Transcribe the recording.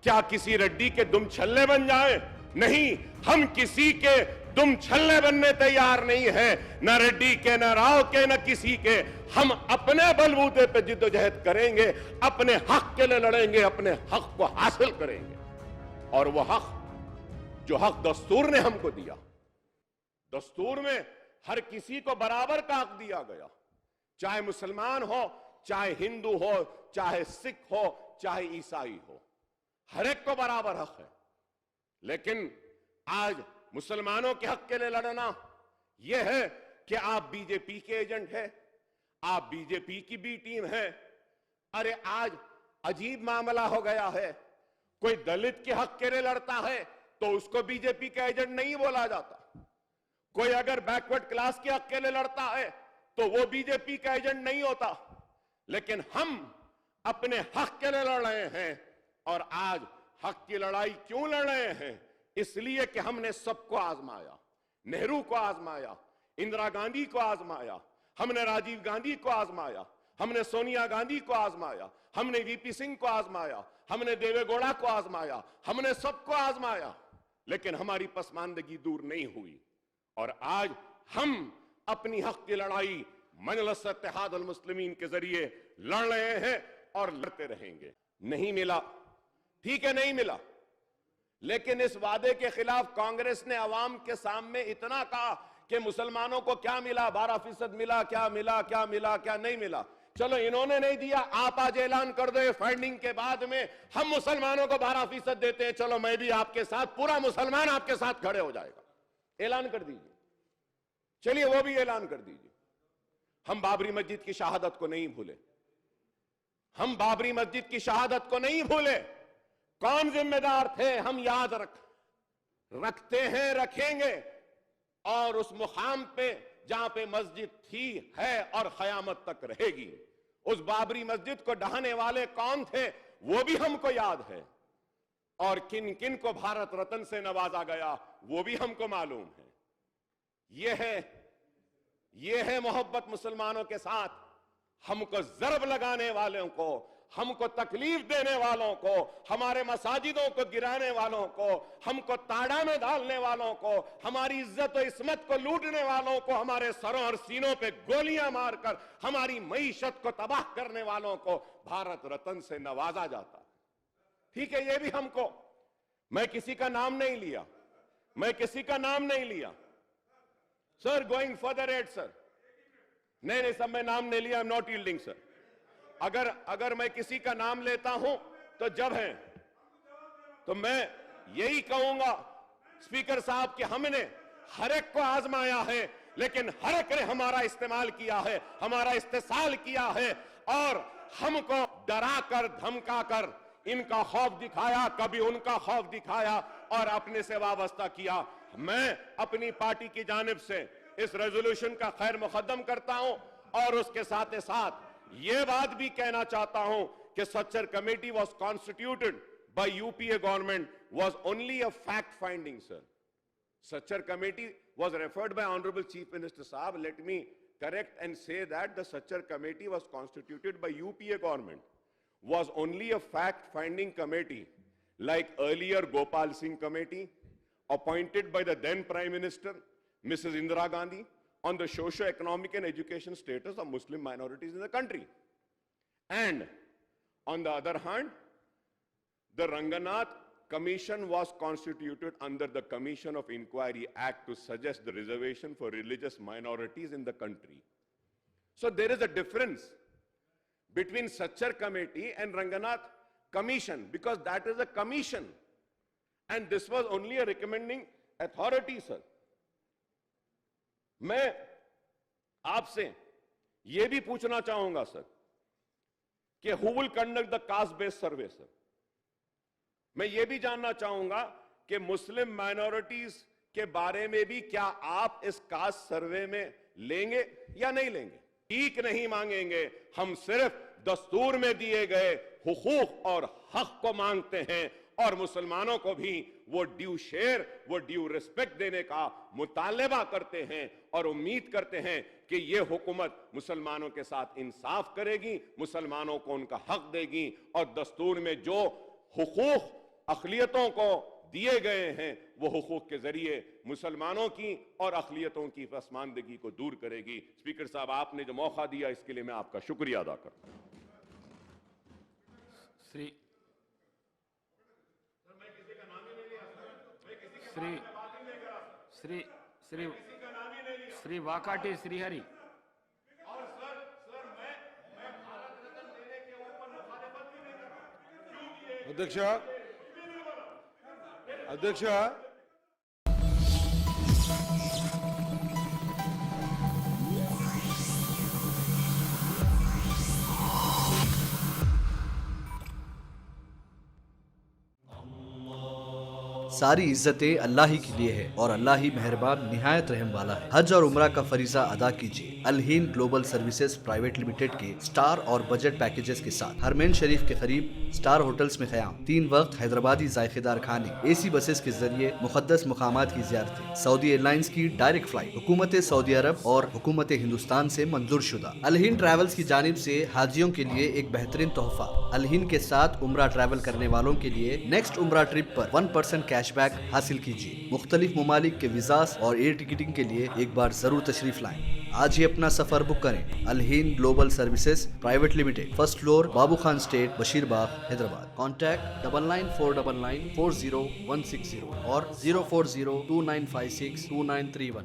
क्या किसी रेड्डी के दुम छल्ले बन जाए? नहीं, हम किसी के दुम छल्ले बनने तैयार नहीं है, न रेड्डी के, न राव के, न किसी के। हम अपने बलबूते पे जिद्दोजहद करेंगे, अपने हक के लिए लड़ेंगे, अपने हक को हासिल करेंगे। और वो हक जो हक दस्तूर ने हमको दिया, दस्तूर में हर किसी को बराबर का हक दिया गया, चाहे मुसलमान हो, चाहे हिंदू हो, चाहे सिख हो, चाहे ईसाई हो, हर एक को बराबर हक है। लेकिन आज मुसलमानों के हक के लिए लड़ना यह है कि आप बीजेपी के एजेंट हैं, आप बीजेपी की बी टीम है। अरे आज अजीब मामला हो गया है, कोई दलित के हक के लिए लड़ता है तो उसको बीजेपी का एजेंट नहीं बोला जाता, कोई अगर बैकवर्ड क्लास के हक के लिए लड़ता है तो वो बीजेपी का एजेंट नहीं होता। लेकिन हम अपने हक के लिए लड़ रहे हैं। और आज हक की लड़ाई क्यों लड़ रहे हैं? इसलिए कि हमने सबको आजमाया, नेहरू को आजमाया, इंदिरा गांधी को आजमाया, हमने राजीव गांधी को आजमाया, हमने सोनिया गांधी को आजमाया, हमने वीपी सिंह को आजमाया, हमने देवेगौड़ा को आजमाया, हमने सबको आजमाया, लेकिन हमारी पसमानदगी दूर नहीं हुई। और आज हम अपनी हक की लड़ाई मजलिस इत्तेहाद अल मुस्लिमीन के जरिए लड़ रहे हैं और लड़ते रहेंगे। नहीं मिला, ठीक है, नहीं मिला, लेकिन इस वादे के खिलाफ कांग्रेस ने अवाम के सामने इतना कहा कि मुसलमानों को क्या मिला, 12% मिला, क्या मिला, क्या मिला, क्या नहीं मिला। चलो इन्होंने नहीं दिया, आप आज ऐलान कर दो फाइंडिंग के बाद में हम मुसलमानों को 12% देते हैं, चलो मैं भी आपके साथ, पूरा मुसलमान आपके साथ खड़े हो जाएगा। ऐलान कर दीजिए, चलिए वो भी ऐलान कर दीजिए। हम बाबरी मस्जिद की शहादत को नहीं भूले, हम बाबरी मस्जिद की शहादत को नहीं भूले। कौन जिम्मेदार थे हम याद रखते हैं, रखेंगे। और उस मुकाम पे जहां पे मस्जिद थी, है और कयामत तक रहेगी, उस बाबरी मस्जिद को ढहाने वाले कौन थे वो भी हमको याद है। और किन किन को भारत रत्न से नवाजा गया वो भी हमको मालूम है। यह है मोहब्बत मुसलमानों के साथ। हमको जरब लगाने वालों को, हमको तकलीफ देने वालों को, हमारे मसाजिदों को गिराने वालों को, हमको ताड़ा में डालने वालों को, हमारी इज्जत और इस्मत को लूटने वालों को, हमारे सरों और सीनों पे गोलियां मारकर हमारी मईशत को तबाह करने वालों को भारत रत्न से नवाजा जाता है। ठीक है, ये भी हमको, मैं किसी का नाम नहीं लिया, मैं किसी का नाम नहीं लिया sir, going further at sir, नहीं सर, मैं नाम नहीं लिया, I am not yielding sir. अगर मैं किसी का नाम लेता हूं तो जब है तो मैं यही कहूंगा स्पीकर साहब कि हमने हर एक को आजमाया है, लेकिन हर एक ने हमारा इस्तेमाल किया है, हमारा इस्तेसाल किया है और हमको डरा कर धमका कर इनका खौफ दिखाया, कभी उनका खौफ दिखाया और अपने से वाबस्ता किया। मैं अपनी पार्टी की जानिब से इस रेजोल्यूशन का खैर मुकद्दम करता हूं और उसके साथ साथ यह बात भी कहना चाहता हूं कि Sachar committee was constituted by UPA government was only a fact finding sir. Sachar committee was referred by honourable chief minister साहब। Let me correct and say that the Sachar committee was constituted by UPA government was only a fact-finding committee like earlier Gopal Singh committee appointed by the then Prime Minister Mrs. Indira Gandhi on the socio-economic and education status of Muslim minorities in the country. And on the other hand, the Ranganath Commission was constituted under the Commission of Inquiry Act to suggest the reservation for religious minorities in the country. So there is a difference between Sachar Committee and Ranganath Commission, because that is a commission and this was only a recommending authority sir. मैं आपसे यह भी पूछना चाहूंगा sir कि who will conduct the caste based survey sir? मैं यह भी जानना चाहूंगा कि मुस्लिम माइनॉरिटीज के बारे में भी क्या आप इस कास्ट सर्वे में लेंगे या नहीं लेंगे? ठीक नहीं मांगेंगे, हम सिर्फ दस्तूर में दिए गए हुकूक और हक को मांगते हैं और मुसलमानों को भी वो ड्यू शेयर, वो ड्यू रिस्पेक्ट देने का मुतालबा करते हैं और उम्मीद करते हैं कि ये हुकूमत मुसलमानों के साथ इंसाफ करेगी, मुसलमानों को उनका हक देगी और दस्तूर में जो हुकूक अक़लियतों को दिए गए हैं वो हुकूक के जरिए मुसलमानों की और अक़लियतों की पसमानदगी को दूर करेगी। स्पीकर साहब, आपने जो मौका दिया इसके लिए मैं आपका शुक्रिया अदा करता हूं। श्री श्री श्री श्री वाकाटी श्रीहरि। अध्यक्ष अध्यक्ष सारी इज्जतें अल्लाह ही के लिए है और अल्लाह ही मेहरबान निहायत रहम वाला है। हज और उम्रा का फरीजा अदा कीजिए Al Hind global services private limited के स्टार और बजट पैकेजेस के साथ। हरमैन शरीफ के करीब स्टार होटल्स में क़याम, 3 वक्त हैदराबादी जायकेदार खाने, एसी बसेस के जरिए मुकद्दस मुकामात की ज़ियारतें, सऊदी एयरलाइंस की डायरेक्ट फ्लाइट, हुकूमत सऊदी अरब और हुकूमत हिंदुस्तान से मंजूर शुदा। अल हिंद ट्रैवल्स की जानिब से हाजियों के लिए एक बेहतरीन तोहफा। अल हिंद के साथ उम्रा ट्रैवल करने वालों के लिए नेक्स्ट उम्रा ट्रिप पर 1% कैशबैक हासिल कीजिए। मुख्तलिफ ममालिक के वीज़ास और एयर टिकटिंग के लिए एक बार जरूर तशरीफ लाएं। आज ही अपना सफर बुक करें। Al Hind global services private limited, first floor, Babu Khan estate, Basheerbagh, Hyderabad. Contact 9949940160 और 04029562931।